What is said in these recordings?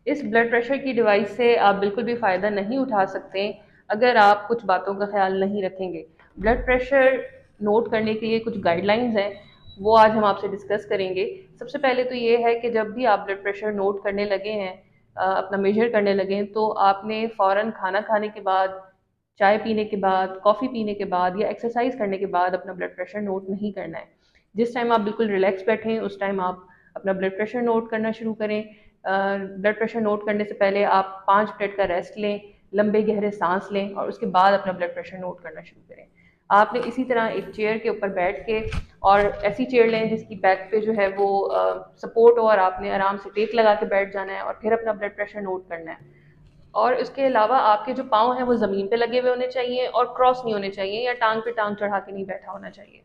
इस blood pressure की device से आप बिल्कुल भी फ़ायदा नहीं उठा सकते अगर आप कुछ बातों का ख्याल नहीं रखेंगे। ब्लड प्रेशर नोट करने के लिए कुछ गाइडलाइंस हैं, वो आज हम आपसे डिस्कस करेंगे। सबसे पहले तो ये है कि जब भी आप ब्लड प्रेशर नोट करने लगे हैं, अपना मेजर करने लगे हैं, तो आपने फ़ौरन खाना खाने के बाद, चाय पीने के बाद, कॉफ़ी पीने के बाद या एक्सरसाइज करने के बाद अपना ब्लड प्रेशर नोट नहीं करना है। जिस टाइम आप बिल्कुल रिलैक्स बैठें उस टाइम आप अपना ब्लड प्रेशर नोट करना शुरू करें। ब्लड प्रेशर नोट करने से पहले आप 5 मिनट का रेस्ट लें, लंबे गहरे सांस लें और उसके बाद अपना ब्लड प्रेशर नोट करना शुरू करें। आपने इसी तरह एक चेयर के ऊपर बैठ के, और ऐसी चेयर लें जिसकी बैक पे जो है वो सपोर्ट हो, और आपने आराम से टेक लगा के बैठ जाना है और फिर अपना ब्लड प्रेशर नोट करना है। और इसके अलावा आपके जो पाँव हैं वो ज़मीन पे लगे हुए होने चाहिए और क्रॉस नहीं होने चाहिए, या टांग पे टांग चढ़ा के नहीं बैठा होना चाहिए।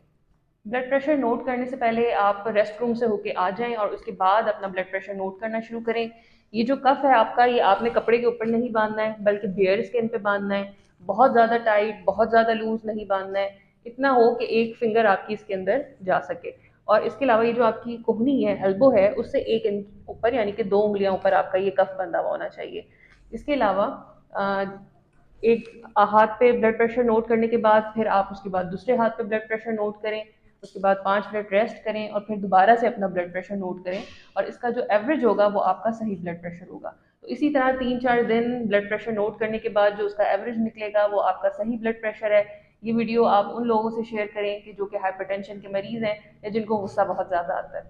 ब्लड प्रेशर नोट करने से पहले आप रेस्ट रूम से होके आ जाएं और उसके बाद अपना ब्लड प्रेशर नोट करना शुरू करें। ये जो कफ है आपका, ये आपने कपड़े के ऊपर नहीं बांधना है, बल्कि बेयर स्किन पे बांधना है। बहुत ज़्यादा टाइट, बहुत ज़्यादा लूज नहीं बांधना है, इतना हो कि एक फिंगर आपकी इसके अंदर जा सके। और इसके अलावा ये जो आपकी कोहनी है, एल्बो है, उससे 1 इंच ऊपर यानी कि 2 उंगलियां ऊपर आपका ये कफ बंधा हुआ होना चाहिए। इसके अलावा एक हाथ पे ब्लड प्रेशर नोट करने के बाद फिर आप उसके बाद दूसरे हाथ पे ब्लड प्रेशर नोट करें, उसके बाद 5 मिनट रेस्ट करें और फिर दोबारा से अपना ब्लड प्रेशर नोट करें, और इसका जो एवरेज होगा वो आपका सही ब्लड प्रेशर होगा। तो इसी तरह 3-4 दिन ब्लड प्रेशर नोट करने के बाद जो उसका एवरेज निकलेगा वो आपका सही ब्लड प्रेशर है। ये वीडियो आप उन लोगों से शेयर करें कि जो कि हाइपरटेंशन के मरीज़ हैं या जिनको गुस्सा बहुत ज़्यादा आता है।